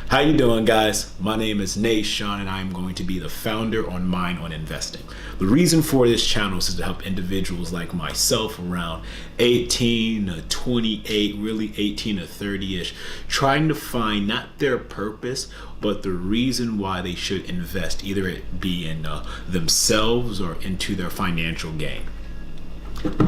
How you doing, guys? My name is Nate Sean, and I am going to be the founder on Mind on Investing. The reason for this channel is to help individuals like myself around 18 to 28, really 18 to 30-ish, trying to find not their purpose, but the reason why they should invest, either it be in themselves or into their financial gain.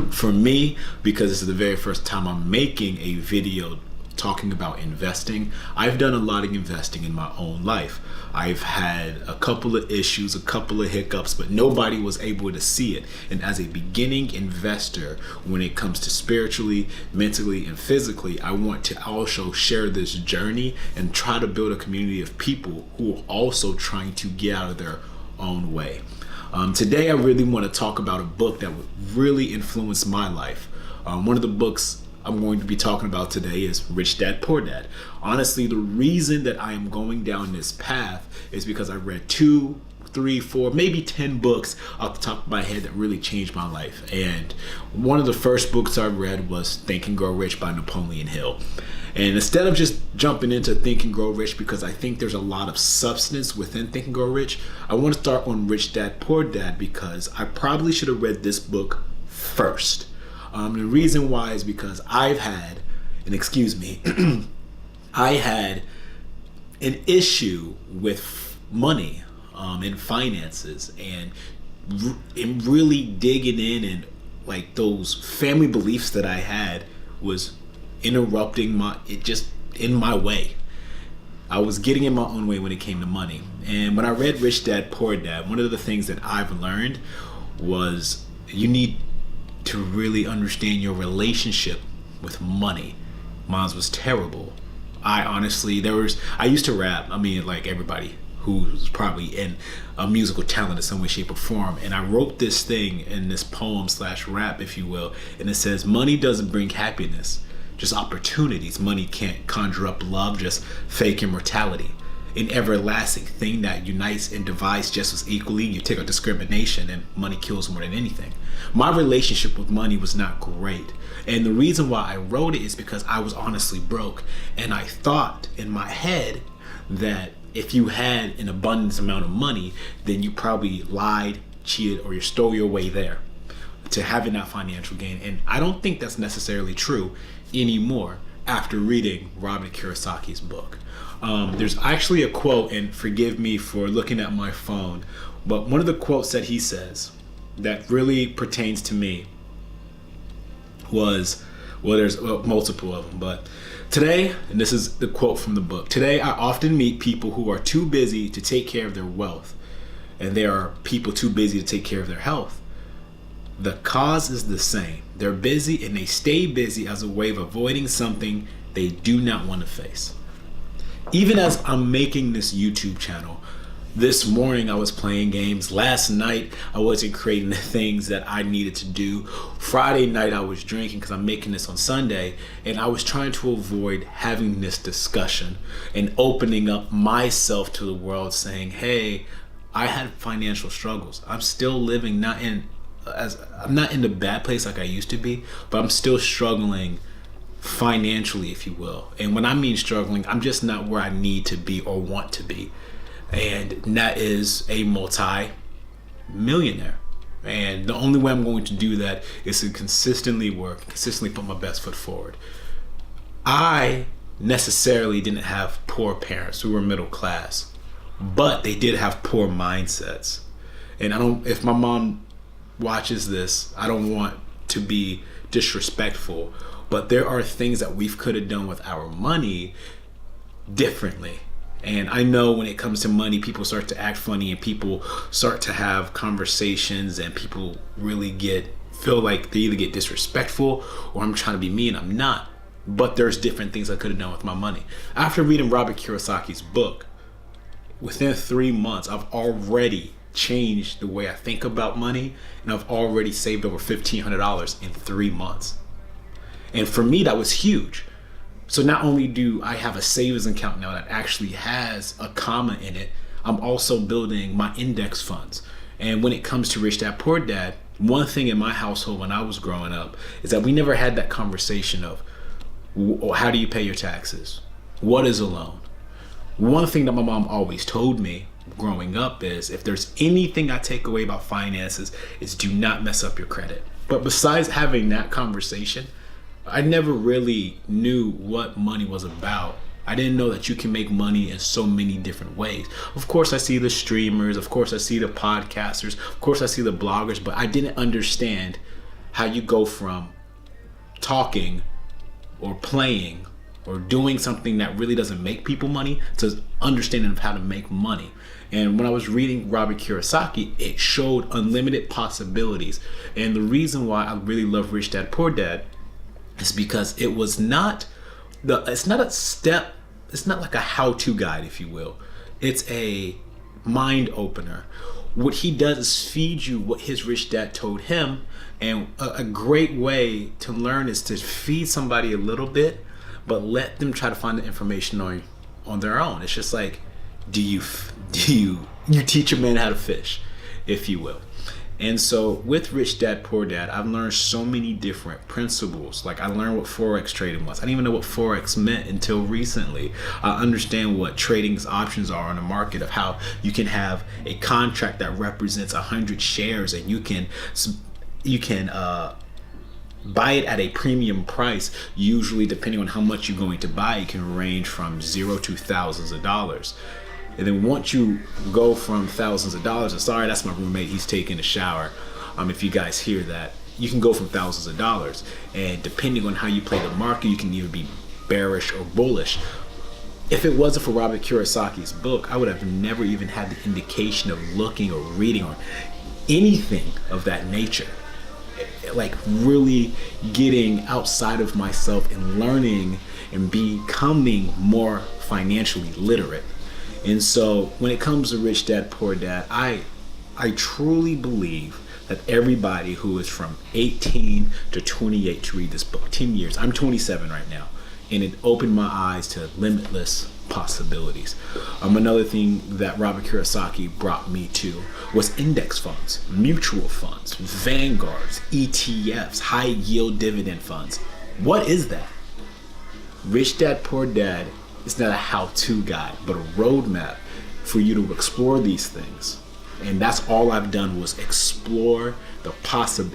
For me, because this is the very first time I'm making a video talking about investing, I've done a lot of investing in my own life. I've had a couple of issues, a couple of hiccups, but nobody was able to see it. And as a beginning investor, when it comes to spiritually, mentally, and physically, I want to also share this journey and try to build a community of people who are also trying to get out of their own way. Today, I really want to talk about a book that really influenced my life. One of the books I'm going to be talking about today is Rich Dad, Poor Dad. Honestly, the reason that I am going down this path is because I read 2, 3, 4, maybe 10 books off the top of my head that really changed my life. And one of the first books I read was Think and Grow Rich by Napoleon Hill. And instead of just jumping into Think and Grow Rich, because I think there's a lot of substance within Think and Grow Rich, I want to start on Rich Dad, Poor Dad because I probably should have read this book first. The reason why is because I had an issue with money and finances, and really digging in, and like those family beliefs that I had was interrupting in my way. I was getting in my own way when it came to money. And when I read Rich Dad, Poor Dad, one of the things that I've learned was you need to really understand your relationship with money. Mine was terrible. I used to rap. I mean, like everybody who's probably in a musical talent in some way, shape, or form. And I wrote this thing in this poem / rap, if you will. And it says, money doesn't bring happiness, just opportunities. Money can't conjure up love, just fake immortality. An everlasting thing that unites and divides just as equally. You take a discrimination and money kills more than anything. My relationship with money was not great. And the reason why I wrote it is because I was honestly broke. And I thought in my head that if you had an abundance amount of money, then you probably lied, cheated, or you stole your way there to having that financial gain. And I don't think that's necessarily true anymore after reading Robert Kiyosaki's book. There's actually a quote, and forgive me for looking at my phone, but one of the quotes that he says that really pertains to me was, there's multiple of them, but today, and this is the quote from the book, today I often meet people who are too busy to take care of their wealth, and there are people too busy to take care of their health. The cause is the same. They're busy, and they stay busy as a way of avoiding something they do not want to face. Even as I'm making this YouTube channel, this morning I was playing games. Last night I wasn't creating the things that I needed to do. Friday night I was drinking because I'm making this on Sunday, and I was trying to avoid having this discussion and opening up myself to the world, saying, hey, I had financial struggles. I'm still living, I'm not in the bad place like I used to be, but I'm still struggling financially, if you will. And when I mean struggling, I'm just not where I need to be or want to be. And that is a multi-millionaire. And the only way I'm going to do that is to consistently work, consistently put my best foot forward. I necessarily didn't have poor parents who were middle class, but they did have poor mindsets. And if my mom watches this, I don't want to be disrespectful, but there are things that we could have done with our money differently. And I know when it comes to money, people start to act funny, and people start to have conversations, and people really feel like they either get disrespectful or I'm trying to be mean. I'm not. But there's different things I could have done with my money. After reading Robert Kiyosaki's book, within 3 months, I've already changed the way I think about money, and I've already saved over $1,500 in 3 months. And for me, that was huge. So not only do I have a savings account now that actually has a comma in it, I'm also building my index funds. And when it comes to Rich Dad, Poor Dad, one thing in my household when I was growing up is that we never had that conversation of how do you pay your taxes? What is a loan? One thing that my mom always told me growing up is, if there's anything I take away about finances, is do not mess up your credit. But besides having that conversation, I never really knew what money was about. I didn't know that you can make money in so many different ways. Of course, I see the streamers. Of course, I see the podcasters. Of course, I see the bloggers. But I didn't understand how you go from talking or playing or doing something that really doesn't make people money to understanding of how to make money. And when I was reading Robert Kiyosaki, it showed unlimited possibilities. And the reason why I really love Rich Dad Poor Dad is because it's not like a how-to guide, if you will. It's a mind opener. What he does is feed you what his rich dad told him. And a great way to learn is to feed somebody a little bit, but let them try to find the information on their own. It's just like, you teach a man how to fish, if you will. And so with Rich Dad Poor Dad, I've learned so many different principles. Like, I learned what Forex trading was. I didn't even know what Forex meant until recently. I understand what trading's options are on the market, of how you can have a contract that represents 100 shares, and you can buy it at a premium price. Usually, depending on how much you're going to buy, it can range from zero to thousands of dollars. And then once you go from thousands of dollars, and sorry, that's my roommate, he's taking a shower. If you guys hear that, you can go from thousands of dollars. And depending on how you play the market, you can either be bearish or bullish. If it wasn't for Robert Kiyosaki's book, I would have never even had the indication of looking or reading or anything of that nature. Like, really getting outside of myself and learning and becoming more financially literate. And so when it comes to Rich Dad Poor Dad, I truly believe that everybody who is from 18 to 28 to read this book. 10 years. I'm 27 right now, and it opened my eyes to limitless possibilities. Another thing that Robert Kiyosaki brought me to was index funds, mutual funds, Vanguards, ETFs, high yield dividend funds. What is that? Rich Dad Poor Dad is not a how-to guide, but a roadmap for you to explore these things. And that's all I've done, was explore the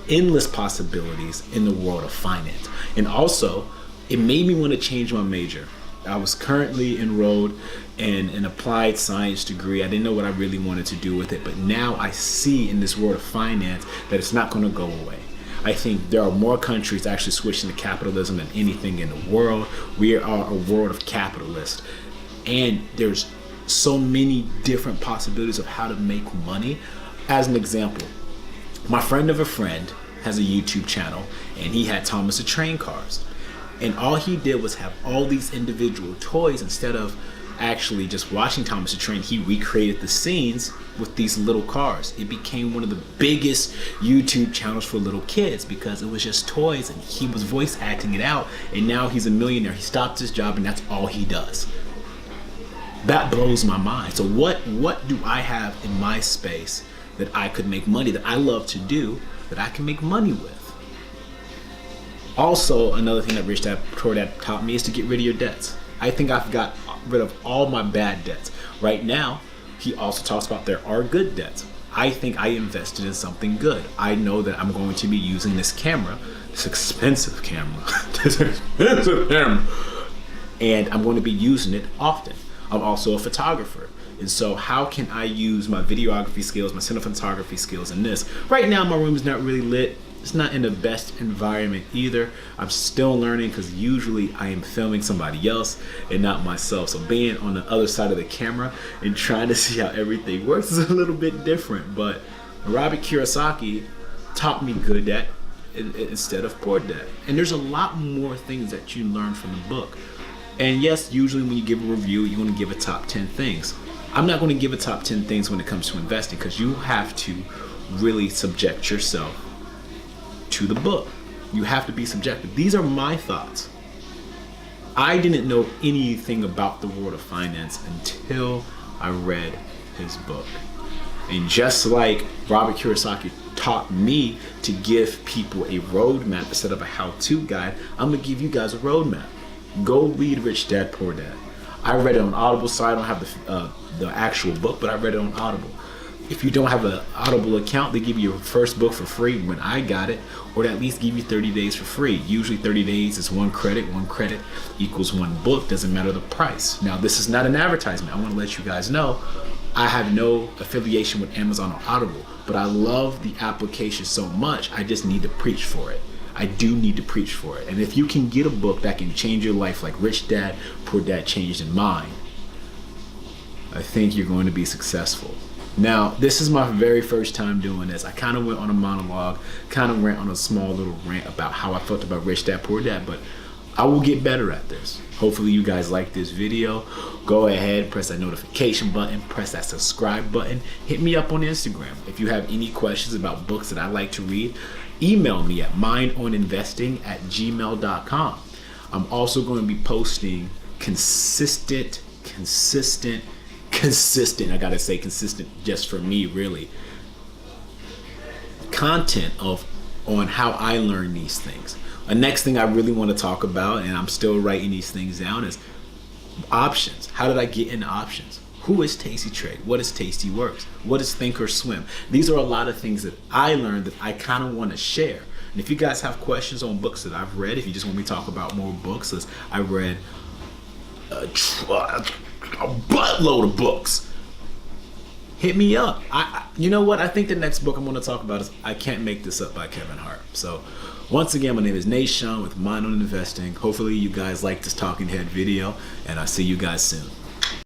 endless possibilities in the world of finance. And also, it made me want to change my major. I was currently enrolled in an applied science degree. I didn't know what I really wanted to do with it, but now I see in this world of finance that it's not going to go away. I think there are more countries actually switching to capitalism than anything in the world. We are a world of capitalists, and there's so many different possibilities of how to make money. As an example, my friend of a friend has a YouTube channel, and he had Thomas the Train cars. And all he did was have all these individual toys. Instead of actually just watching Thomas the Train, he recreated the scenes with these little cars. It became one of the biggest YouTube channels for little kids because it was just toys, and he was voice acting it out. And now he's a millionaire. He stopped his job, and that's all he does. That blows my mind. So what do I have in my space that I could make money, that I love to do, that I can make money with? Also, another thing that Rich Dad Poor Dad taught me is to get rid of your debts. I think I've got rid of all my bad debts. Right now, he also talks about there are good debts. I think I invested in something good. I know that I'm going to be using this camera, this expensive camera, and I'm going to be using it often. I'm also a photographer. And so how can I use my videography skills, my cinematography skills in this? Right now, my room is not really lit. It's not in the best environment either. I'm still learning because usually I am filming somebody else and not myself. So being on the other side of the camera and trying to see how everything works is a little bit different. But Robert Kiyosaki taught me good debt instead of poor debt. And there's a lot more things that you learn from the book. And yes, usually when you give a review, you want to give a top 10 things. I'm not going to give a top 10 things when it comes to investing because you have to really subject yourself to the book. You have to be subjective. These are my thoughts. I didn't know anything about the world of finance until I read his book. And just like Robert Kiyosaki taught me to give people a roadmap instead of a how-to guide, I'm going to give you guys a roadmap. Go read Rich Dad Poor Dad. I read it on Audible, so I don't have the actual book, but I read it on Audible. If you don't have an Audible account, they give you your first book for free when I got it, or they at least give you 30 days for free. Usually 30 days is 1 credit. 1 credit equals 1 book. Doesn't matter the price. Now, this is not an advertisement. I want to let you guys know I have no affiliation with Amazon or Audible, but I love the application so much, I just need to preach for it. I do need to preach for it. And if you can get a book that can change your life like Rich Dad, Poor Dad changed in mine, I think you're going to be successful. Now, this is my very first time doing this. I kind of went on a monologue, kind of went on a small little rant about how I felt about Rich Dad, Poor Dad, but I will get better at this. Hopefully you guys like this video. Go ahead, press that notification button, press that subscribe button. Hit me up on Instagram. If you have any questions about books that I like to read, email me at mindoninvesting@gmail.com. I'm also going to be posting consistent, I gotta say consistent just for me really, content on how I learn these things. The next thing I really want to talk about, and I'm still writing these things down, is options. How did I get into options? Who is Tasty Trade? What is Tasty Works? What is Think or Swim? These are a lot of things that I learned that I kind of want to share. And if you guys have questions on books that I've read, if you just want me to talk about more books, I read a buttload of books. Hit me up. You know what? I think the next book I'm going to talk about is I Can't Make This Up by Kevin Hart. So once again, my name is Nate with Mind on Investing. Hopefully you guys like this talking head video, and I'll see you guys soon.